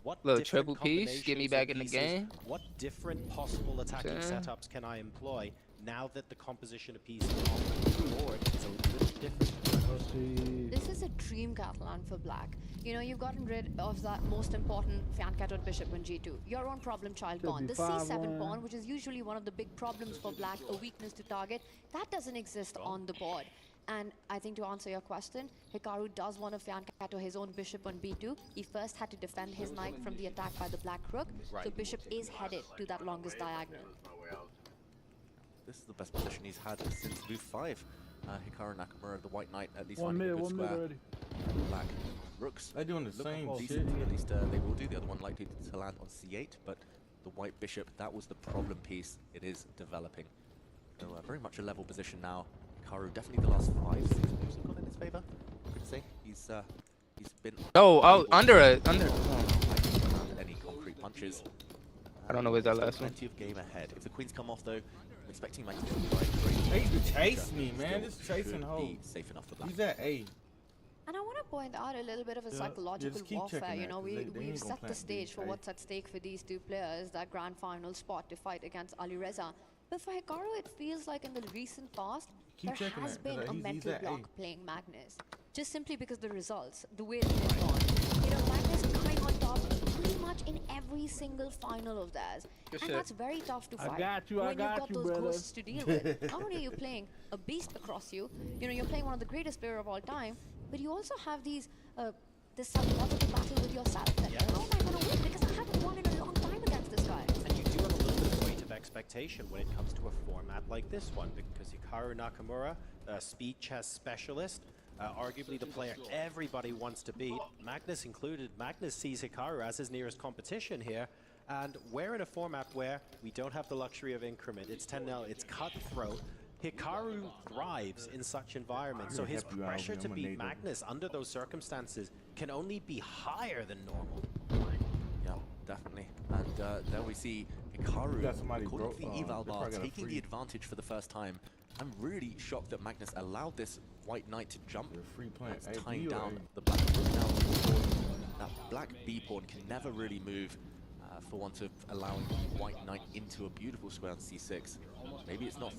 What Little different triple piece, get me combinations back of in the pieces, game. What different possible attacking Okay. setups can I employ now that the composition of pieces on the board is a little different? Let's see. This is a dream Catalan for Black. You know, you've gotten rid of that most important Fianchetto Bishop on G2. Your own problem child Could pawn. be The C7 5-1. pawn, which is usually one of the big problems for Black, a weakness to target, that doesn't exist on the board. And I think to answer your question, Hikaru does want to Fianchetto his own bishop on B2. He first had to defend his knight from the attack by the Black Rook, so bishop is headed to that longest diagonal. This is the best position he's had since move 5. Hikaru Nakamura, the white knight, at least One finding a mid, good one mid square. already. Black rooks. They doing the Look same decent, shit. at least they will do. The other one likely to land on C8, but the white bishop, that was the problem piece. It is developing. So very much a level position now. Hikaru, definitely the last 5-6 moves have gone in his favor. I'm going to say he's been. Oh, able to under it, land under. any concrete punches. I don't know where's that Still last one. plenty of game ahead. If the queens come off though, I'm expecting Magnus to try and create. They used to chase pressure. me, man. Still This chasing should hoe. be safe enough for Black. He's at A. And I want to point out a little bit of a Yeah, psychological just keep warfare. checking You that, know, 'cause they ain't we've gonna set the plant stage these, for right? what's at stake for these two players, that grand final spot to fight against Ali Reza. But for Hikaru, it feels like in the recent past, Keep there checking has that, been 'cause a he's mental at A. block playing Magnus. Just simply because the results, the way that they've gone. You know, Magnus coming on top pretty much in every single final of theirs. Good And shit. that's very tough to I fight got you, when I you've got got you, those brother. ghosts to deal with. Not only are you playing a beast across you, you know, you're playing one of the greatest players of all time, but you also have these this psychological battle with yourself. That, Yes. how am I going to win? Because I haven't won in a long time against this guy. And you do have a little bit of weight of expectation when it comes to a format like this one, because Hikaru Nakamura, a speed chess specialist, arguably the player everybody wants to beat, Magnus included. Magnus sees Hikaru as his nearest competition here, And we're in a format where we don't have the luxury of increment. It's 10-0, it's cutthroat. Hikaru thrives in such environments, so his pressure to beat Magnus under those circumstances can only be higher than normal. Yeah, definitely. And there we see Hikaru, according to the eval bar, taking the advantage for the first time. I'm really shocked that Magnus allowed this White Knight to jump. That's tying down the Black Rook now. That Black B pawn can never really move for want of allowing the White Knight into a beautiful square on C6. Maybe it's not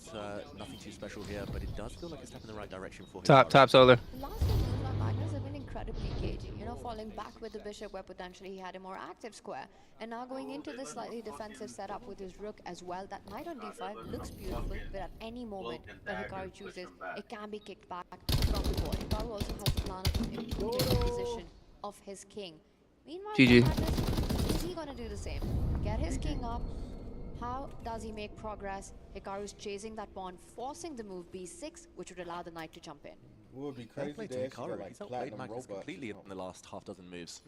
nothing too special here, but it does feel like a step in the right direction for him. Top solar. The last few moves by Magnus have been incredibly cagey. You know, falling back with the bishop where potentially he had a more active square. And now going into this slightly defensive setup with his rook as well. That knight on d5 looks beautiful, but at any moment that Hikaru chooses, it can be kicked back from the board. Hikaru also has the plan of improving the position of his king. Meanwhile, GG. Magnus, is he going to do the same? Get his king up. How does he make progress? Hikaru's chasing that pawn, forcing the move b6, which would allow the knight to jump in. Would be Fair crazy play to to Hikaru. like He's outplayed platinum Magnus robots. completely in the last half dozen moves.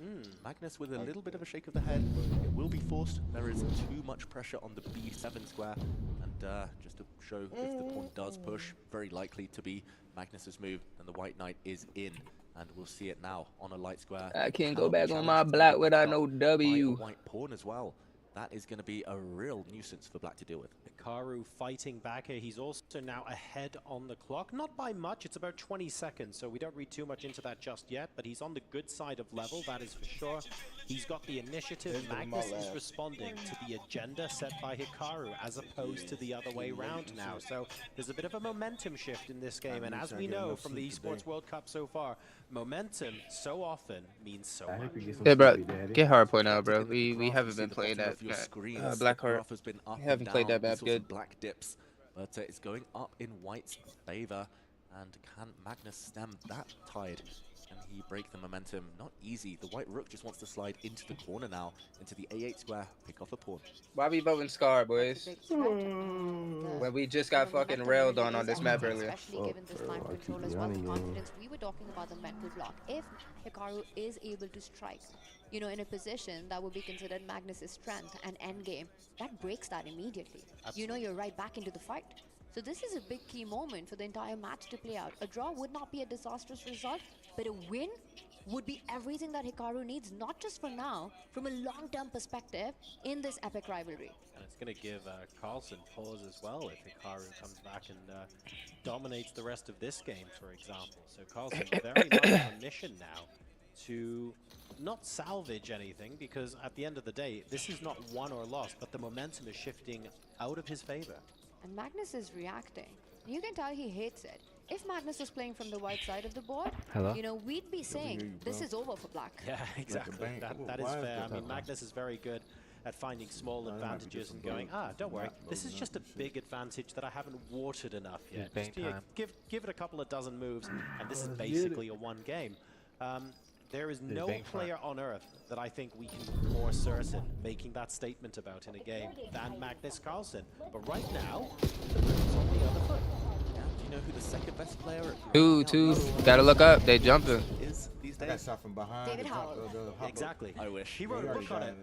Magnus with a little bit of a shake of the head. It will be forced. There is too much pressure on the B7 square. And just to show if the pawn does push, very likely to be Magnus's move. And the White Knight is in. And we'll see it now on a light square. I can't go back on my black without no W. White pawn as well. That is going to be a real nuisance for Black to deal with. Hikaru fighting back here. He's also now ahead on the clock. Not by much, it's about 20 seconds, so we don't read too much into that just yet, but he's on the good side of level, that is for sure. He's got the initiative. Magnus is responding to the agenda set by Hikaru as opposed to the other way around now. So there's a bit of a momentum shift in this game, and as we know from the Esports World Cup so far, momentum so often means so much. Yeah, bro, get hardpoint now, bro. We haven't been playing that. Blackheart. Has been up Haven't and played down. that map We saw some good. Black dips, but it's going up in White's favor. And can Magnus stem that tide? Can he break the momentum? Not easy. The White Rook just wants to slide into the corner now, into the A8 square, pick off a pawn. Why we voting Scar, boys? When we just got fucking railed on this map earlier. Especially given this time control as well, the confidence. We were talking about the mental block. If Hikaru is able to strike, you know, in a position that would be considered Magnus's strength and endgame, that breaks that immediately. You know, you're right back into the fight. So this is a big key moment for the entire match to play out. A draw would not be a disastrous result, but a win would be everything that Hikaru needs, not just for now, from a long-term perspective in this epic rivalry. And it's going to give Carlsen pause as well if Hikaru comes back and dominates the rest of this game, for example. So Carlsen very much on a mission now to not salvage anything, because at the end of the day, this is not won or lost, but the momentum is shifting out of his favor. And Magnus is reacting. You can tell he hates it. If Magnus was playing from the white side of the board, you know, we'd be saying this is over for Black. Yeah, exactly. That is fair. I mean, Magnus is very good at finding small advantages and going, don't worry, this is just a big advantage that I haven't watered enough yet. Just give it a couple of dozen moves, and this is basically a one game. There is no player on earth that I think we can be more certain making that statement about in a game than Magnus Carlsen. But right now, the move's on the other foot. Do you know who the second best player at Two. Gotta look up. They jumping. is these I got days? shot from behind. David Howell. Exactly. I wish. He wrote a book on it.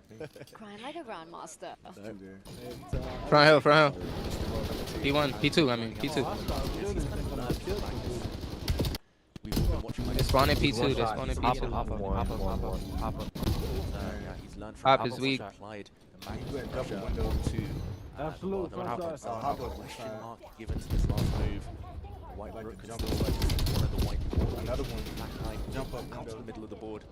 Crying like a grandmaster. Front hill. P1, P2, I mean, P2. We've all been watching They spawn in P2, they spawn in P2. he's learned from Hop Hubble, is weak. applied the Magnus pressure onto Absolute front side. question mark given to this last move. White Rook can still like one of the white pawn. Another one. Black Knight Jump up out to the middle of the board.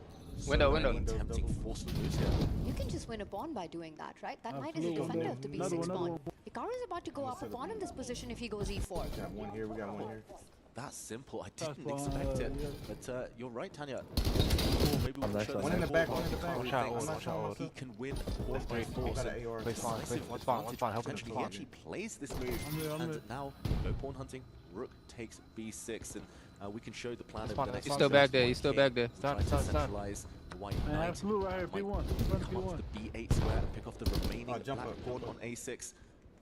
Window. Many tempting forceful moves here. You can just win a pawn by doing that, right? That knight is a Absolutely. defender of the Another b6 one, pawn. Hikaru is about to go up a pawn in this position if he goes e4. We got one here, we got one here. That's simple. I didn't That's expect it. yeah. But you're right, Tanya. Maybe we can show One in the this back, ball. one in the back. He Watch thinks out. he can win all by force. Potentially, he actually plays this move. And now, no pawn hunting. Rook takes b6, and we can show the plan of the next. He's still back there, he's still back there. Try to centralize the white Man, knight. absolute right here, P1. Come up to the b8 square and pick off the remaining jump black up, pawn jump on up. a6.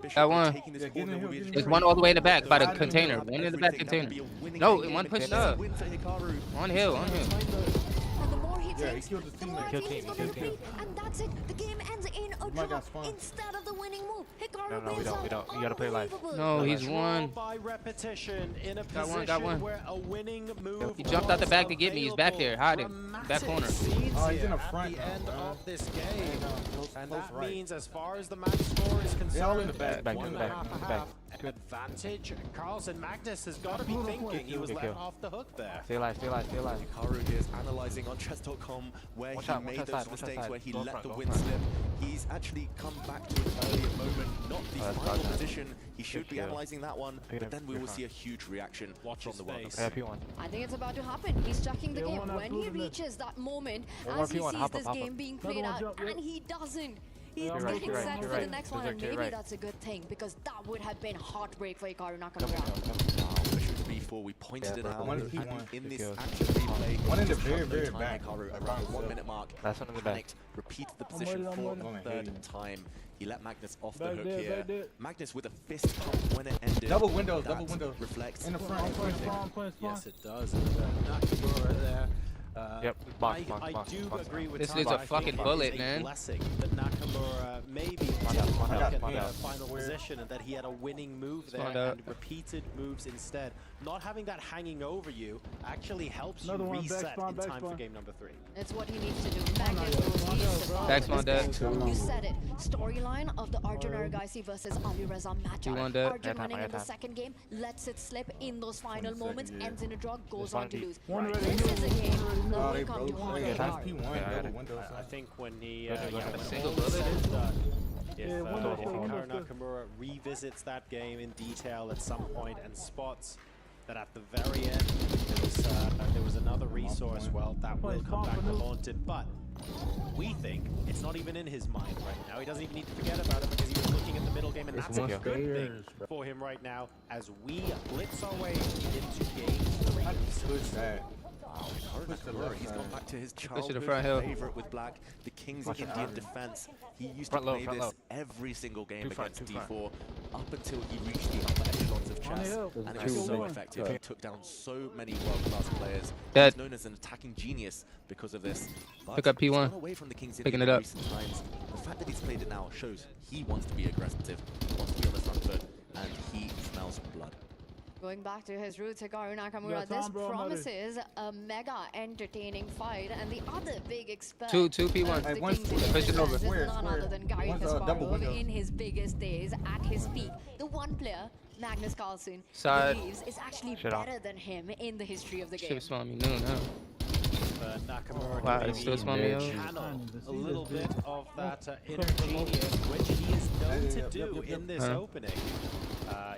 Bishop Got will one. taking this Yeah, get in corner here, with get in There's here. one all the way in the back by the Right in the container. middle. One in the back Everything, that container. would be a winning No, game. one An pushed aggressive up. win for Hikaru. On hill, on Time, hill. though. And the more hits Yeah, he takes. killed his The teammate. more Kill he's team, gonna kill repeat, and that's it. The game ends in a might draw got spawned. instead of the winning move. Hikaru No, we wins don't, out. we don't. You gotta play live. Unbelievable. No, he's Draw won. by repetition in a Got one, position got one. where a winning move He jumped out the was back to get me. He's back there, available. hiding. Back Dramatic corner. scenes Oh, he's in here the front at the now, end bro. of this game. Close And that right. means, as far as the match score is concerned, They all in the back, back, one back, half a back. half advantage. Carlson Magnus has got to be thinking he was Good let kill. off the hook there. Stay alive, stay alive, stay alive. Hikaru is analyzing on chess.com where Watch he out, made watch those outside, watch mistakes, outside. where he Go let front, the go win front. slip. He's actually come back to an earlier moment, not the that's final bad. position. He should Good be kill. analyzing that one, Pick it but up, then we you're will fine. see a huge reaction Watch from his the World face. Cup. Yeah, P1. I think it's about to happen. He's checking the Yeah, game. one When he absolute miss. reaches that moment, One more as he P1, sees hop up, this hop game up. being Another played one out, jump, yeah. and he doesn't. He's You're right, getting you're right, set you're for the right. next one, Berserk and to your maybe right. that's a good thing because that would have been heartbreak for Hikaru Come Nakamura. on, Before we pointed Yeah, it out, one and P1. in Good this kills. action replay, One in the just very, had no very time. back. Hikaru around the 1 minute mark, Last one in the back. panicked, repeated the I'm position waiting, I'm for waiting. the third time. He let Magnus off the Back hook there, here. back there. Magnus with a fist pump when it ended. Double windows, That double windows. reflects In the front. I'm playing spawn, I'm playing spawn. Yes, it does. And Nakamura there. Yep, box, box, I box, do box. agree with This Tom. is a I think fucking it is bullet, a man. blessing that Nakamura maybe Spawned didn't out, spawned look out, at spawned the out. final position and that he had a winning move there Spawned out. and repeated moves instead. Not having that hanging over you actually helps Another you one, back reset spawn, in back time for spawn. game number 3. It's what he needs to do. Magnus knows he needs to follow Back this spawn dead. game. You said it. Storyline of the Arjun Argaisi versus Ali Reza matchup. P1 dead. Arjun Airtime, winning in the airtime. second game, lets it slip in those final 22nd, moments, yeah. ends in a draw, goes There's on one to deep. lose. One already This is a game that Oh, will they come to broke. haunt Hey, that's Hikaru. P1. Yeah, I got Double it. windows. I think when he, Go ahead, go ahead. when Single all is bullet said and is- done, if Yeah, windows still, Hikaru windows still. Nakamura revisits that game in detail at some point and spots that at the very end there was another resource, well, that will come back to haunt him. But we think it's not even in his mind right now. He doesn't even need to forget about it because he was looking at the middle game, and that's a one good stairs, thing for him right now as we blitz our way into game 3. Push that. Hikaru Push the Nakamura, left he's side. gone back to his to the childhood front hill. favorite with Black, the King's Watch it, Indian Aaron. defense. He used Front to low, play front this low. every single game Two front, against two front. D4 up until he reached the upper echelons of chess, hill. and it Two was so one. effective. He took down so many world-class players. Dead. He's known as an attacking genius because of this. But Pick up he's P1. gone away from the King's Picking Indian it in up. recent times. The fact that he's played it now shows he wants to be aggressive, wants to be on the front foot, and he smells blood. Going back to his roots, Hikaru Nakamura, Yeah, this Tom, bro, I'm ready. promises a mega entertaining fight, and the other big expert Two P1. of the Hey, one Kings square. in Push it defense over. is Square, none square. other than Gary One's, double Kasparov windows. in his biggest days, at his peak. The one player, Magnus Carlsen, Side. believes is actually Shut up. better than him in the history of the Should game. have spawned me noon now. Nakamura Wow, to it's still maybe small meal. channel a little bit of that inner genius, which he is known to do in this Huh. opening.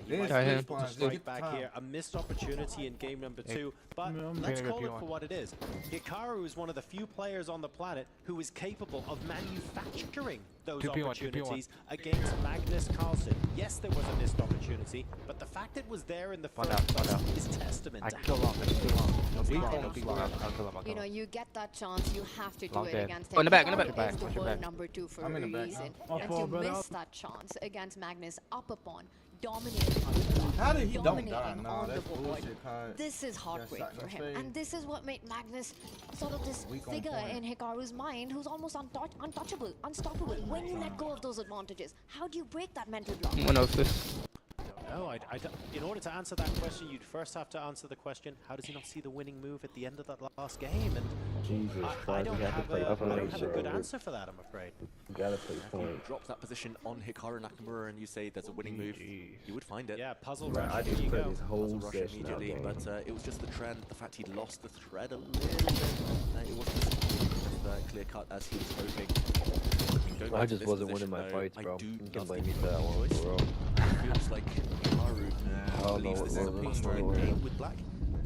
He There's might Got be him. able to Get strike the back time. here. A missed opportunity in game number 2, but Yeah, I'm let's gonna go call it P1. for what it is. Hikaru is one of the few players on the planet who is capable of manufacturing those 2P1, opportunities against Magnus Carlsen. Yes, there was a missed opportunity, but the fact it was there in the One first out, one place out. is testament I to can kill how long, I can kill long. No big Wow. long, no big long. I'll kill him, I'll You kill know, him. you get that chance, you have to do Long it dead. against him. Oh, in the back, in the Hikaru back. is Watch the your world back. number 2 for I'm a in the back reason. now. And I'll fall, to brother. miss that chance against Magnus up upon, dominating on the block, How did he don't dominating die? Nah, on the that's board. bullshit, Kai. This is heartbreak shot in for the him. face. And this is what made Magnus sort of this Weak on figure point. in Hikaru's mind who's almost untouchable, unstoppable. When you let go of those advantages, how do you break that mental block? 106. No, in order to answer that question, you'd first have to answer the question, how does he not see the winning move at the end of that last game? And Jesus I Christ, don't we have to have play a, up I don't have a and good answer for that, I'm afraid. We gotta play If you point. drop that position on Hikaru Nakamura and you say there's a winning move, you would find it. Yeah, puzzle Right, rush, I here just you played go. this whole Puzzle rush session out immediately, there. but it was just the trend, the fact he lost the thread a little bit. It wasn't as clear cut as he was hoping. Going I back to just this wasn't winning position, my though, fights, I bro. do You can love blame the me for that one, choice. bro. It feels like Hikaru I don't know believes what this is a was pretty it. strong game with Black.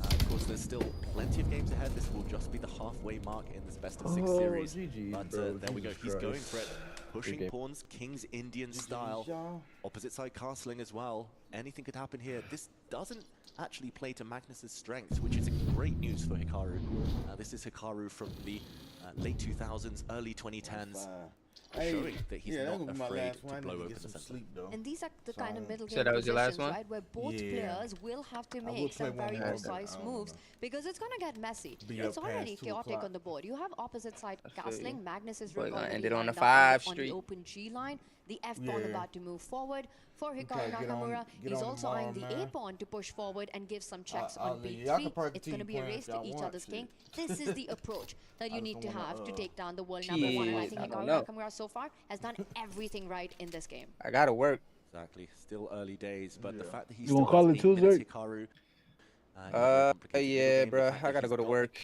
Of course, there's still plenty of games ahead. This will just be the halfway mark in this best of 6 Oh, series. GG, But bro. there we go. Jesus He's going Christ. for it. Pushing game. pawns, King's Indian style. y'all. Opposite side castling as well. Anything could happen here. This doesn't actually play to Magnus's strengths, which is great news for Hikaru. This is Hikaru from the late 2000s, early 2010s. Hey, showing that he's yeah, not that was my afraid last to one. I blow need to open get the some center. sleep though. And these are the kind of middle So game that was your last positions, one? right, where both Yeah. players will have to I will make play some one very more, but precise I don't moves know. because it's gonna get messy. Be It's up already past 2 chaotic o'clock. on the board. You have opposite side I feel castling. you. Magnus is Boy, gonna already end it on lined the up 5 on the street. open G line. The F pawn Yeah. about to move forward. For Okay, Hikaru get on- Nakamura, get he's on also tomorrow, eyeing the A man. pawn to push forward and give some checks I'll on leave. Y'all can B3. probably It's going to be a continue race to playing if each y'all other's want, king. shit. This is the approach that I you just need to don't wanna, have to take down the world Shit, number 1. And I think I don't Hikaru know. Nakamura so far has done everything right in this game. I gotta work. Exactly. Still early days, but the Yeah. fact that he You still gonna call has it 8 minutes, Tuesday? Hikaru. Yeah, bruh. I gotta go to work.